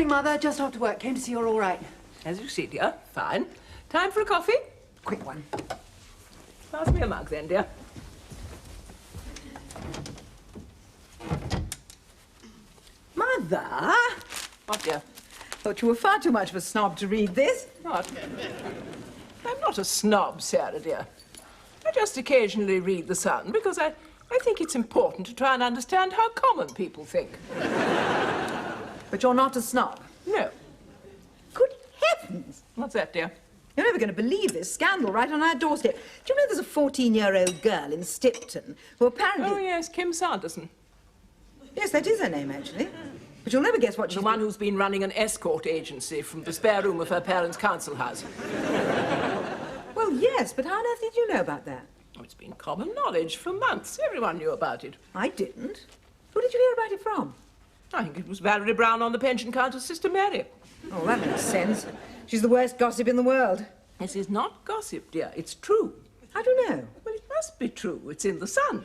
Morning, Mother. Just after work. Came to see you're all right. As you see, dear. Fine. Time for a coffee? Quick one. Pass me a mug, then, dear. Mother? What, dear? Thought you were far too much of a snob to read this. What? I'm not a snob, Sarah, dear. I just occasionally read The Sun because I think it's important to try and understand how common people think. But you're not a snob. No. Good heavens! What's that, dear? You're never going to believe this scandal right on our doorstep. Do you know there's a 14-year-old girl in Stipton who apparently... Oh, yes, Kim Sanderson. Yes, that is her name, actually. But you'll never guess what she's... The one who's been running an escort agency from the spare room of her parents' council house. Well, yes, but how on earth did you know about that? Oh, it's been common knowledge for months. Everyone knew about it. I didn't. Who did you hear about it from? I think it was Valerie Brown on the pension counter's sister Mary. Oh, that makes sense. She's the worst gossip in the world. This is not gossip, dear. It's true. How do you know? Well, it must be true. It's in The Sun.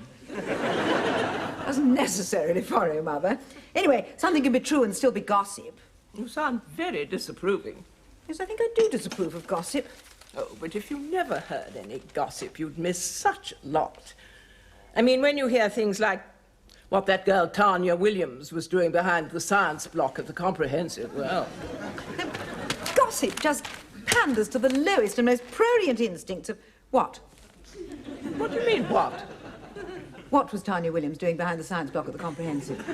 Doesn't necessarily follow, Mother. Anyway, something can be true and still be gossip. You sound very disapproving. Yes, I think I do disapprove of gossip. Oh, but if you never heard any gossip, you'd miss such a lot. I mean, when you hear things like what that girl Tanya Williams was doing behind the science block at the Comprehensive, well... Gossip just panders to the lowest and most prurient instincts of... What? What do you mean, what? What was Tanya Williams doing behind the science block at the Comprehensive?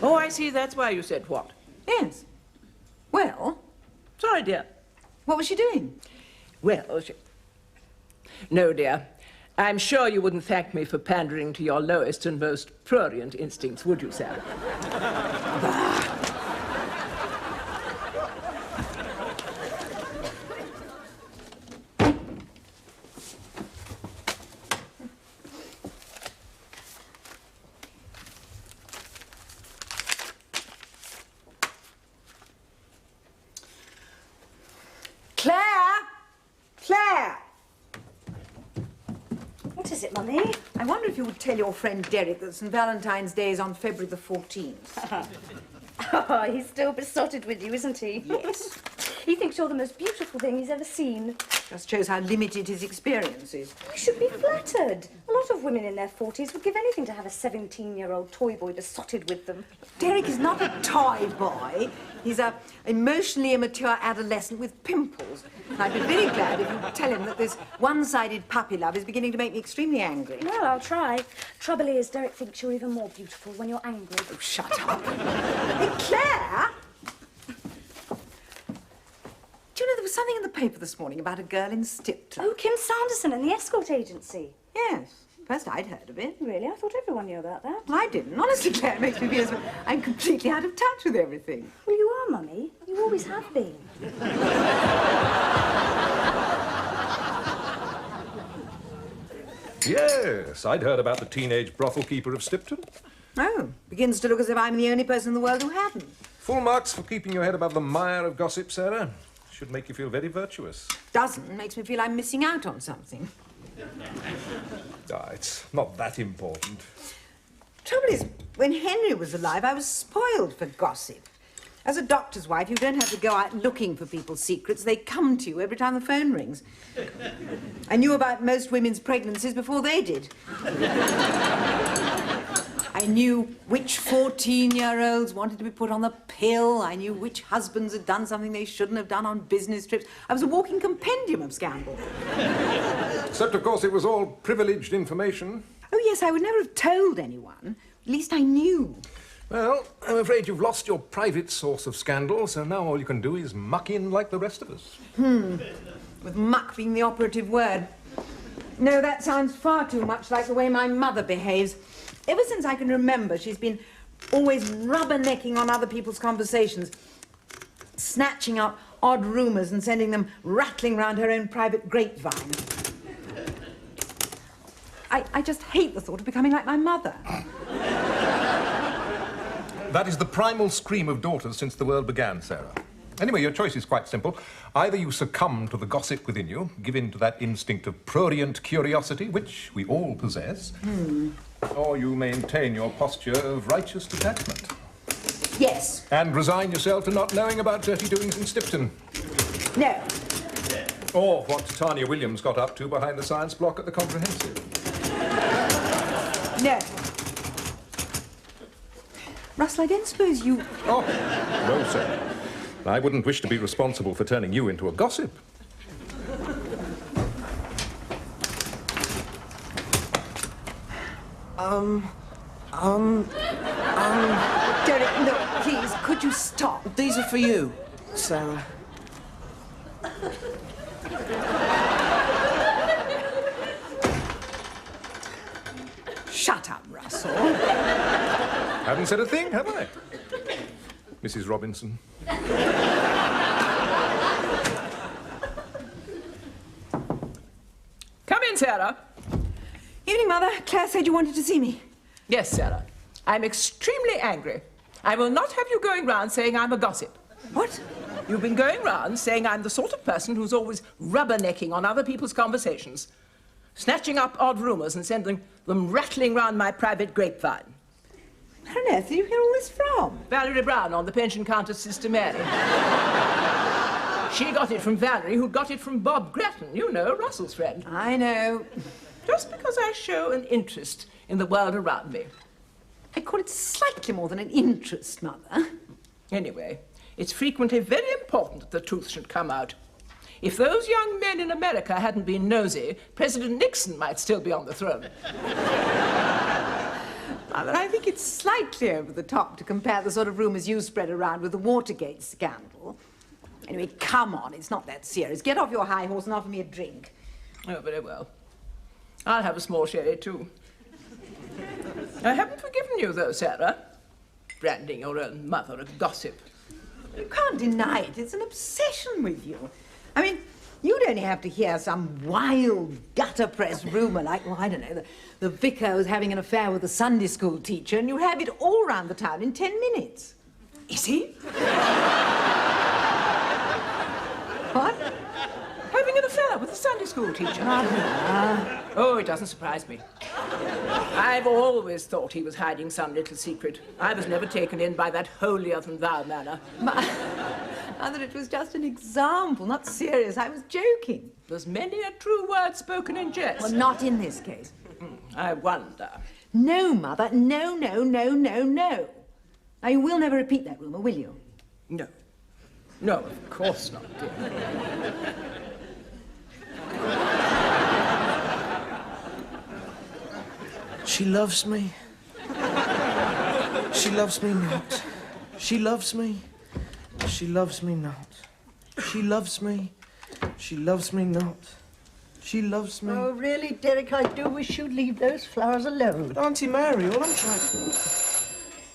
Oh, I see. That's why you said what. Yes. Well? Sorry, dear. What was she doing? Well, No, dear. I'm sure you wouldn't thank me for pandering to your lowest and most prurient instincts, would you, Sarah? Clare! Clare! What is it, Mummy? I wonder if you would tell your friend Derek that St. Valentine's Day is on February the 14th. Oh, he's still besotted with you, isn't he? Yes. He thinks you're the most beautiful thing he's ever seen. Just shows how limited his experience is. You should be flattered. A lot of women in their 40s would give anything to have a 17-year-old toy boy besotted with them. Derek is not a toy boy. He's a emotionally immature adolescent with pimples. I'd be very glad if you'd tell him that this one-sided puppy love is beginning to make me extremely angry. Well, I'll try. Trouble is, Derek thinks you're even more beautiful when you're angry. Oh, shut up. Hey, Clare! Do you know there was something in the paper this morning about a girl in Stipton? Oh, Kim Sanderson and the escort agency. Yes. First I'd heard of it. Really? I thought everyone knew about that. Well, I didn't. Honestly, Claire, it makes me feel as though I'm completely out of touch with everything. Well, you are, Mummy. You always have been. Yes, I'd heard about the teenage brothel keeper of Stipton. Oh, begins to look as if I'm the only person in the world who hadn't. Full marks for keeping your head above the mire of gossip, Sarah. Should make you feel very virtuous. Doesn't. Makes me feel I'm missing out on something. Ah, it's not that important. Trouble is, when Henry was alive, I was spoiled for gossip. As a doctor's wife, you don't have to go out looking for people's secrets. They come to you every time the phone rings. I knew about most women's pregnancies before they did. I knew which 14-year-olds wanted to be put on the pill. I knew which husbands had done something they shouldn't have done on business trips. I was a walking compendium of scandal. Except, of course, it was all privileged information. Oh, yes, I would never have told anyone. At least I knew. Well, I'm afraid you've lost your private source of scandal, so now all you can do is muck in like the rest of us. With muck being the operative word. No, that sounds far too much like the way my mother behaves. Ever since I can remember, she's been always rubbernecking on other people's conversations, snatching out odd rumours and sending them rattling round her own private grapevine. I just hate the thought of becoming like my mother. That is the primal scream of daughters since the world began, Sarah. Anyway, your choice is quite simple. Either you succumb to the gossip within you, give in to that instinct of prurient curiosity, which we all possess, or you maintain your posture of righteous detachment. Yes. And resign yourself to not knowing about dirty doings in Stipton. No. Or what Tanya Williams got up to behind the science block at the Comprehensive. No. Russell, I don't suppose you... Oh, no, sir. I wouldn't wish to be responsible for turning you into a gossip. Derek, no, please, could you stop? These are for you, Sarah. Shut up, Russell. Haven't said a thing, have I? Mrs. Robinson. Come in, Sarah. Evening, Mother. Clare said you wanted to see me. Yes, Sarah. I'm extremely angry. I will not have you going round saying I'm a gossip. What? You've been going round saying I'm the sort of person who's always rubbernecking on other people's conversations, snatching up odd rumours and sending them rattling round my private grapevine. Where on earth did you hear all this from? Valerie Brown on the pension counter's Sister Mary. She got it from Valerie, who got it from Bob Grattan, you know, Russell's friend. I know. Just because I show an interest in the world around me. I call it slightly more than an interest, Mother. Anyway, it's frequently very important that the truth should come out. If those young men in America hadn't been nosy, President Nixon might still be on the throne. Mother, I think it's slightly over the top to compare the sort of rumours you spread around with the Watergate scandal. Anyway, come on, it's not that serious. Get off your high horse and offer me a drink. Oh, very well. I'll have a small sherry, too. I haven't forgiven you, though, Sarah. Branding your own mother a gossip. You can't deny it. It's an obsession with you. I mean, you'd only have to hear some wild gutter press rumour like, well, I don't know, the vicar was having an affair with a Sunday school teacher, and you'd have it all round the town in 10 minutes. Is he? What? Having an affair with a Sunday school teacher? Oh, it doesn't surprise me. I've always thought he was hiding some little secret. I was never taken in by that holier-than-thou manner. Mother, it was just an example, not serious. I was joking. There's many a true word spoken in jest. Well, not in this case. I wonder. No, Mother. No, no, no, no, no. Now, you will never repeat that rumour, will you? No. No, of course not, dear. She loves me. She loves me not. She loves me. She loves me not. She loves me. She loves me not. She loves me. Oh, really, Derek, I do wish you'd leave those flowers alone. But Auntie Mary, all I'm trying to...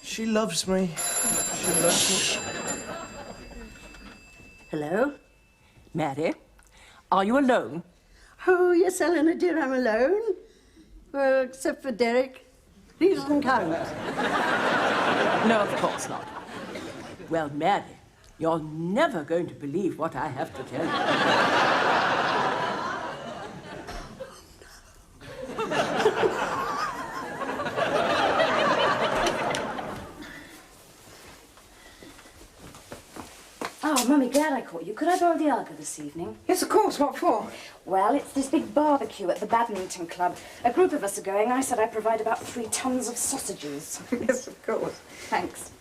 She loves me. She loves me. Hello? Mary, are you alone? Oh, yes, Eleanor, dear, I'm alone. Well, except for Derek. He doesn't count. No, of course not. Well, Mary, you're never going to believe what I have to tell you. Oh, Mummy, glad I caught you. Could I borrow the Arga this evening? Yes, of course. What for? Well, it's this big barbecue at the badminton club. A group of us are going. I said I'd provide about 3 tons of sausages. Yes, of course. Thanks.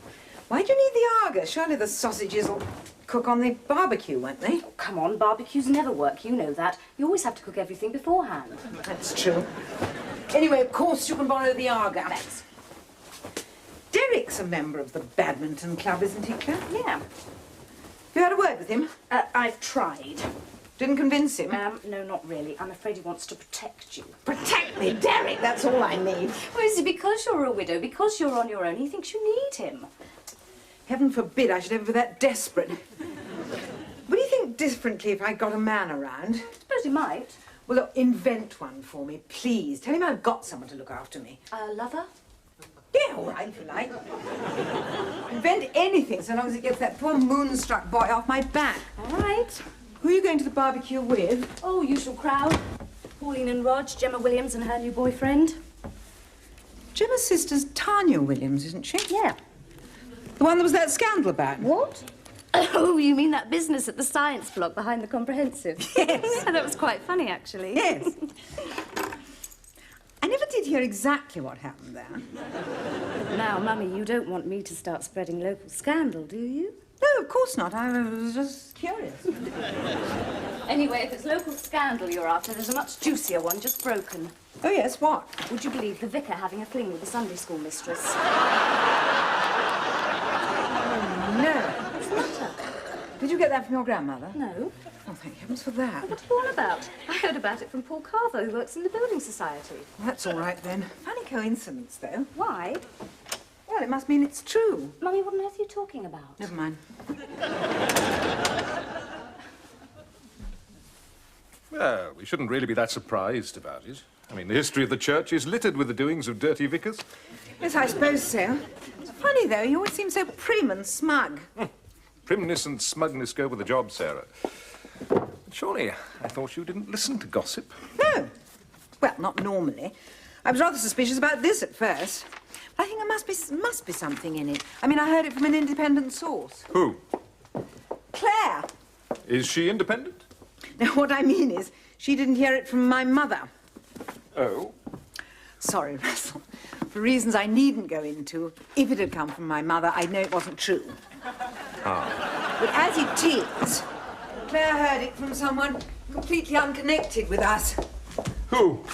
Why do you need the Arga? Surely the sausages will cook on the barbecue, won't they? Oh, come on, barbecues never work. You know that. You always have to cook everything beforehand. That's true. Anyway, of course you can borrow the Arga. Thanks. Derek's a member of the badminton club, isn't he, Clare? Yeah. You had a word with him? I've tried. Didn't convince him? No, not really. I'm afraid he wants to protect you. Protect me, Derek, that's all I need. Well, is it because you're a widow, because you're on your own, he thinks you need him? Heaven forbid I should ever be that desperate. Would you think differently if I got a man around? Suppose he might. Well, look, invent one for me, please. Tell him I've got someone to look after me. A lover? Yeah, all right, if you like. Invent anything so long as it gets that poor moonstruck boy off my back. All right. Who are you going to the barbecue with? Oh, usual crowd. Pauline and Rog, Gemma Williams and her new boyfriend. Gemma's sister's Tanya Williams, isn't she? Yeah. The one there was that scandal about. What? Oh, you mean that business at the science block behind the comprehensive? Yes. Yeah, that was quite funny, actually. Yes. I never did hear exactly what happened there. Now, Mummy, you don't want me to start spreading local scandal, do you? No, of course not. I was just curious. Anyway, if it's local scandal you're after, there's a much juicier one just broken. Oh, yes, what? Would you believe the vicar having a fling with the Sunday school mistress? No. What's the matter? Did you get that from your grandmother? No. Oh, thank heavens for that. What's it all about? I heard about it from Paul Carver, who works in the Building Society. Well, that's all right, then. Funny coincidence, though. Why? Well, it must mean it's true. Mummy, what on earth are you talking about? Never mind. Well, we shouldn't really be that surprised about it. I mean, the history of the church is littered with the doings of dirty vicars. Yes, I suppose so. It's funny, though. You always seem so prim and smug. Primness and smugness go with the job, Sarah. But surely, I thought you didn't listen to gossip. No. Well, not normally. I was rather suspicious about this at first. But I think there must be something in it. I mean, I heard it from an independent source. Who? Clare. Is she independent? Now, what I mean is, she didn't hear it from my mother. Oh. Sorry, Russell. For reasons I needn't go into, if it had come from my mother, I'd know it wasn't true. Ah. But as it is, Claire heard it from someone completely unconnected with us. Who?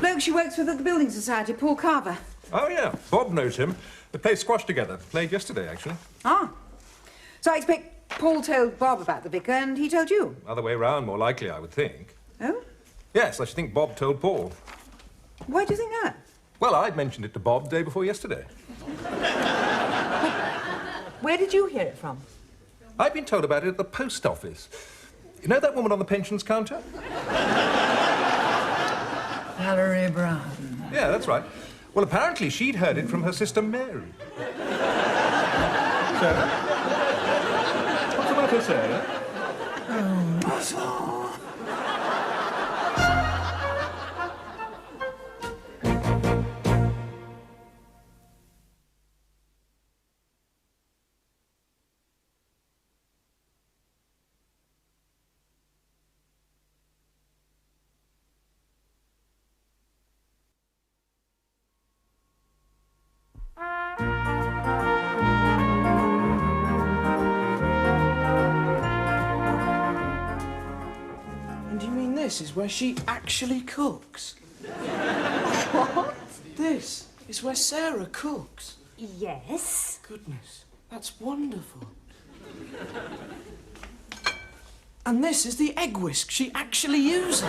Bloke she works with at the Building Society, Paul Carver. Oh, yeah. Bob knows him. They played squash together. Played yesterday, actually. Ah. So I expect Paul told Bob about the vicar and he told you? Other way round, more likely, I would think. Oh? Yes, I should think Bob told Paul. Why do you think that? Well, I'd mentioned it to Bob the day before yesterday. Where did you hear it from? I've been told about it at the post office. You know that woman on the pensions counter? Valerie Brown. Yeah, that's right. Well, apparently she'd heard it from her sister Mary. Sarah? What's the matter, Sarah? Oh, Russell. This is where she actually cooks. What? This is where Sarah cooks. Yes. Goodness, that's wonderful. And this is the egg whisk she actually uses.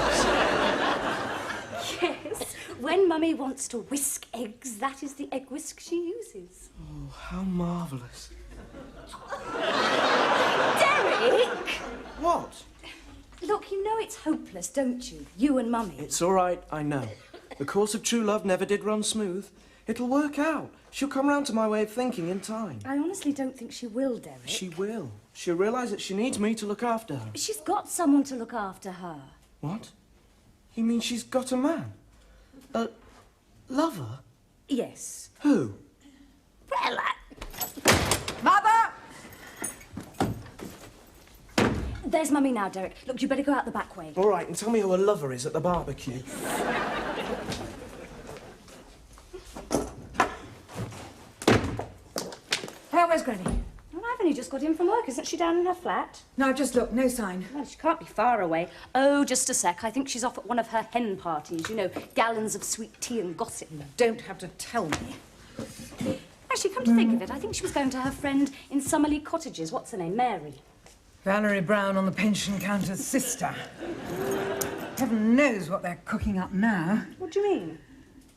Yes. When Mummy wants to whisk eggs, that is the egg whisk she uses. Oh, how marvellous. Derek! What? Look, you know it's hopeless, don't you? You and Mummy. It's all right, I know. The course of true love never did run smooth. It'll work out. She'll come round to my way of thinking in time. I honestly don't think she will, Derek. She will. She'll realise that she needs me to look after her. She's got someone to look after her. What? You mean she's got a man? A lover? Yes. Who? Well, Mother! There's Mummy now, Derek. Look, you better go out the back way. All right, and tell me who her lover is at the barbecue. Where's Granny? Well, I've only just got in from work. Isn't she down in her flat? No, just look, no sign. Well, she can't be far away. Oh, just a sec. I think she's off at one of her hen parties. You know, gallons of sweet tea and gossip. You don't have to tell me. Actually, come to think of it, I think she was going to her friend in Summerley Cottages. What's her name? Mary. Valerie Brown on the pension counter's sister. Heaven knows what they're cooking up now. What do you mean?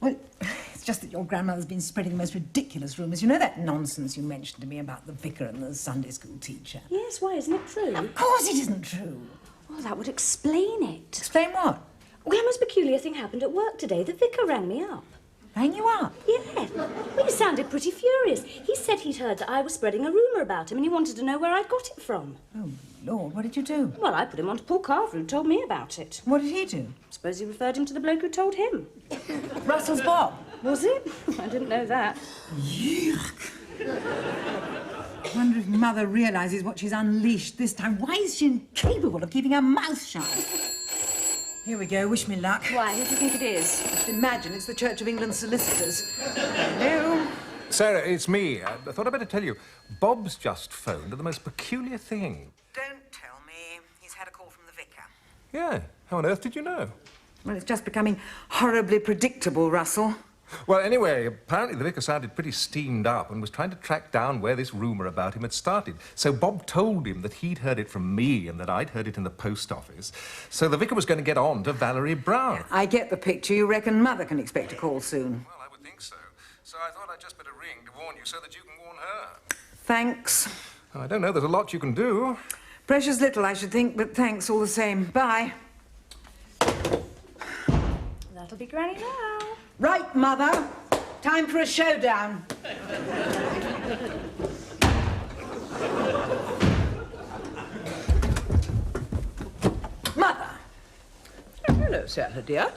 Well, it's just that your grandmother's been spreading the most ridiculous rumours. You know that nonsense you mentioned to me about the vicar and the Sunday school teacher? Yes, why? Isn't it true? Of course it isn't true. Well, that would explain it. Explain what? Well, a most peculiar thing happened at work today. The vicar rang me up. Rang you up? Yeah. Well, he sounded pretty furious. He said he'd heard that I was spreading a rumour about him and he wanted to know where I'd got it from. Oh, Lord, what did you do? Well, I put him on to Paul Carver, who told me about it. What did he do? Suppose he referred him to the bloke who told him. Russell's Bob. Was it? I didn't know that. Yuck. I wonder if Mother realises what she's unleashed this time. Why is she incapable of keeping her mouth shut? Here we go. Wish me luck. Why? Who do you think it is? Just imagine it's the Church of England solicitors. Hello? Sarah, it's me. I thought I'd better tell you. Bob's just phoned, the most peculiar thing. Don't tell me. He's had a call from the vicar. Yeah. How on earth did you know? Well, it's just becoming horribly predictable, Russell. Well, anyway, apparently the vicar sounded pretty steamed up and was trying to track down where this rumour about him had started. So Bob told him that he'd heard it from me and that I'd heard it in the post office. So the vicar was going to get on to Valerie Brown. I get the picture. You reckon Mother can expect a call soon? Well, I would think so. So I thought I'd just better ring to warn you so that you can warn her. Thanks. I don't know, there's a lot you can do. Precious little, I should think, but thanks all the same. Bye. That'll be Granny now. Right, Mother. Time for a showdown. Mother. Oh, hello, Sarah, dear.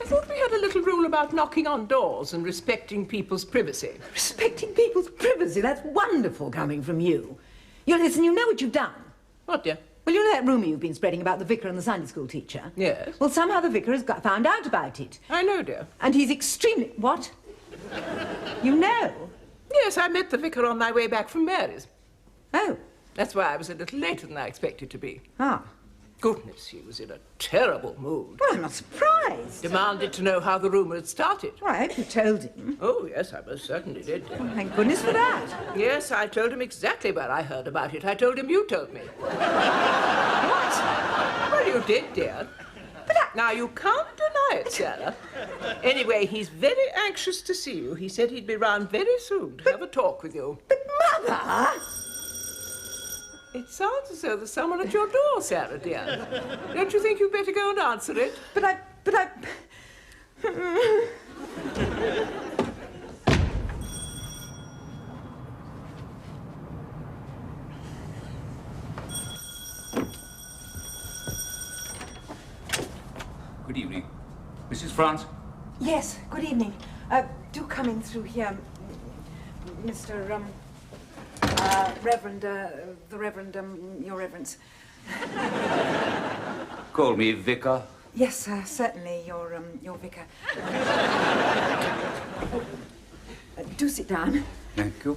I thought we had a little rule about knocking on doors and respecting people's privacy. Respecting people's privacy, that's wonderful coming from you. Listen, you know what you've done? What, dear? Well, you know that rumour you've been spreading about the vicar and the Sunday school teacher? Yes. Well, somehow the vicar has found out about it. I know, dear. And he's extremely... What? You know? Yes, I met the vicar on my way back from Mary's. Oh. That's why I was a little later than I expected to be. Ah. Goodness, he was in a terrible mood. Well, I'm not surprised. Demanded to know how the rumour had started. Well, I hope you told him. Oh, yes, I most certainly did. Well, thank goodness for that. Yes, I told him exactly where I heard about it. I told him you told me. What? Well, you did, dear. Now, you can't deny it, Sarah. Anyway, he's very anxious to see you. He said he'd be round very soon to have a talk with you. But, Mother! It sounds as though there's someone at your door, Sarah, dear. Don't you think you'd better go and answer it? But I... Good evening. Mrs. France? Yes, good evening. Do come in through here, Mr. Reverend, Your Reverence. Call me Vicar. Yes, certainly, Your Vicar. Do sit down. Thank you.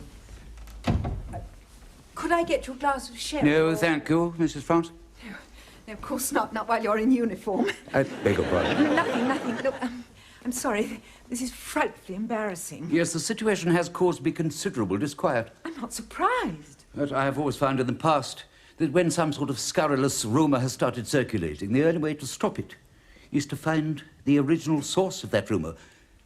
Could I get you a glass of sherry? No, or- thank you, Mrs. France. No, of course not. Not while you're in uniform. I beg your pardon. Nothing. Look, I'm sorry. This is frightfully embarrassing. Yes, the situation has caused me considerable disquiet. I'm not surprised. But I have always found in the past that when some sort of scurrilous rumour has started circulating, the only way to stop it is to find the original source of that rumour,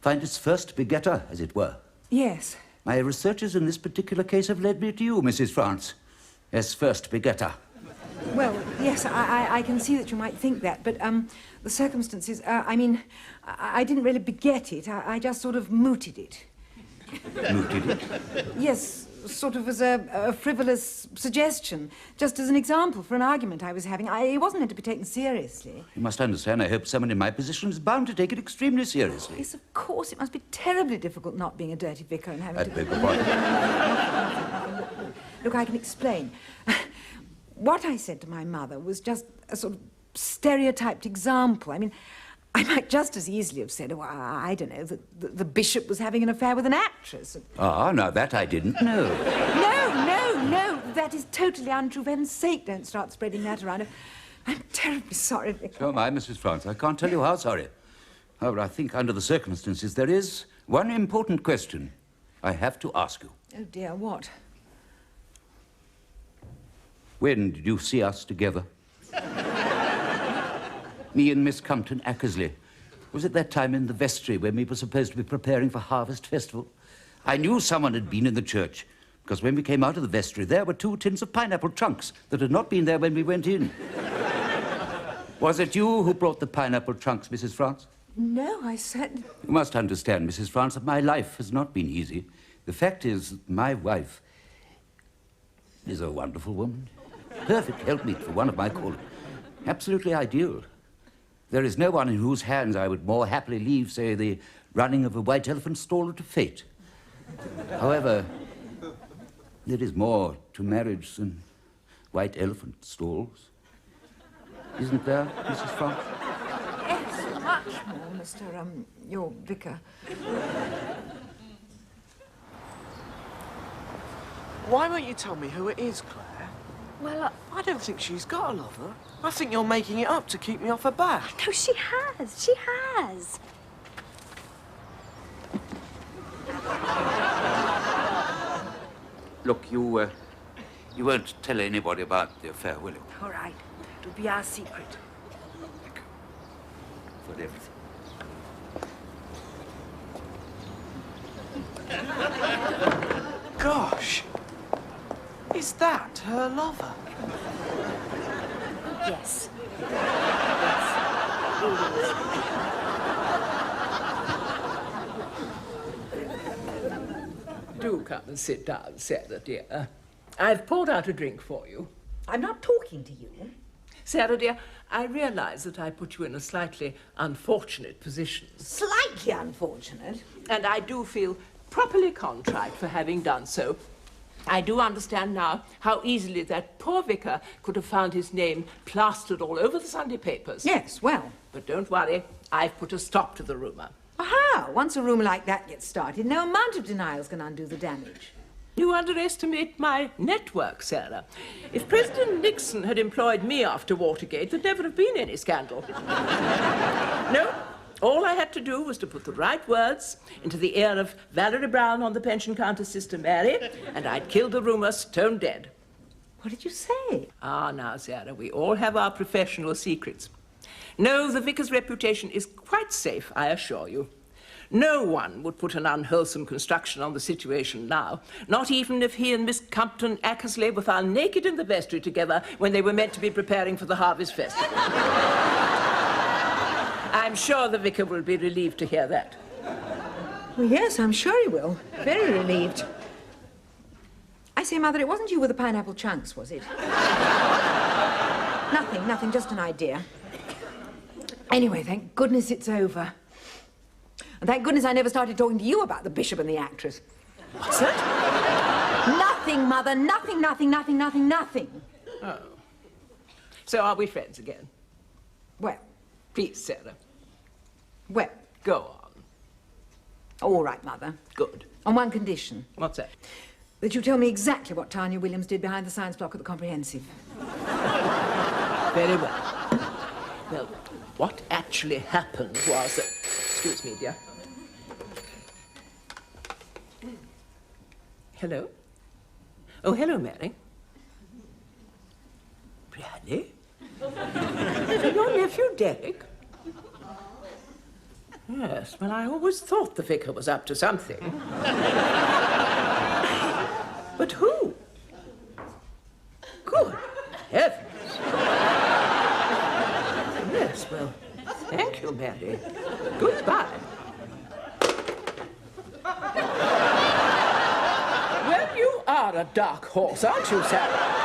find its first begetter, as it were. Yes. My researches in this particular case have led me to you, Mrs. France, as first begetter. Well, yes, I can see that you might think that, but the circumstances, I mean, I didn't really beget it. I just sort of mooted it. Mooted it? Yes, sort of as a frivolous suggestion, just as an example for an argument I was having. It wasn't meant to be taken seriously. You must understand, I hope someone in my position is bound to take it extremely seriously. Yes, of course, it must be terribly difficult not being a dirty vicar and having I to... beg your pardon. Look, I can explain. What I said to my mother was just a sort of stereotyped example. I mean, I might just as easily have said, oh, I don't know, that the bishop was having an affair with an actress. Ah, now that I didn't know. No, that is totally untrue. For heaven's sake, don't start spreading that around. I'm terribly sorry, Vicar. So am I, Mrs. France. I can't tell you how sorry. However, I think under the circumstances there is one important question I have to ask you. Oh, dear, what? When did you see us together? Me and Miss Compton Ackersley. Was it that time in the vestry when we were supposed to be preparing for Harvest Festival? I knew someone had been in the church, because when we came out of the vestry, there were 2 tins of pineapple trunks that had not been there when we went in. Was it you who brought the pineapple trunks, Mrs. France? No, I said... You must understand, Mrs. France, that my life has not been easy. The fact is, my wife is a wonderful woman. Perfect helpmeet for one of my calling. Absolutely ideal. There is no one in whose hands I would more happily leave, say, the running of a white elephant stall to fate. However, There is more to marriage than white elephant stalls. Isn't there, Mrs. Frank? Yes, much more, Mr. Your vicar. Why won't you tell me who it is, Claire? Well, I don't think she's got a lover. I think you're making it up to keep me off her back. no, she has. She has. Look, you won't tell anybody about the affair, will you? All right. It'll be our secret. For everything. Gosh. Is that her lover? Yes. Do come and sit down, Sarah, dear. I've poured out a drink for you. I'm not talking to you. Sarah, dear, I realise that I put you in a slightly unfortunate position. Slightly unfortunate. And I do feel properly contrite for having done so. I do understand now how easily that poor vicar could have found his name plastered all over the Sunday papers. Yes, well. But don't worry, I've put a stop to the rumour. Aha! Once a rumour like that gets started, no amount of denials can undo the damage. You underestimate my network, Sarah. If President Nixon had employed me after Watergate, there'd never have been any scandal. No, all I had to do was to put the right words into the ear of Valerie Brown on the pension counter, Sister Mary, and I'd killed the rumour stone dead. What did you say? Ah, now, Sarah, we all have our professional secrets. No, the vicar's reputation is quite safe, I assure you. No one would put an unwholesome construction on the situation now, not even if he and Miss Compton Ackersley were found naked in the vestry together when they were meant to be preparing for the Harvest Festival. I'm sure the vicar will be relieved to hear that. Well, yes, I'm sure he will. Very relieved. I say, Mother, it wasn't you with the pineapple chunks, was it? Nothing, just an idea. Anyway, thank goodness it's over. And thank goodness I never started talking to you about the bishop and the actress. What's that? Nothing, Mother, nothing. Oh. So are we friends again? Well, Please, Sarah, well, go on. all right, Mother. Good. On one condition. What's that? That you tell me exactly what Tanya Williams did behind the science block at the Comprehensive. Very well. Well, what actually happened was that... Excuse me, dear. Hello? Oh, hello, Mary. Really? Your nephew, Derek? Yes, well, I always thought the vicar was up to something. But who? Good heavens. Yes, well, thank you, Mary. Goodbye. Well, you are a dark horse, aren't you, Sarah?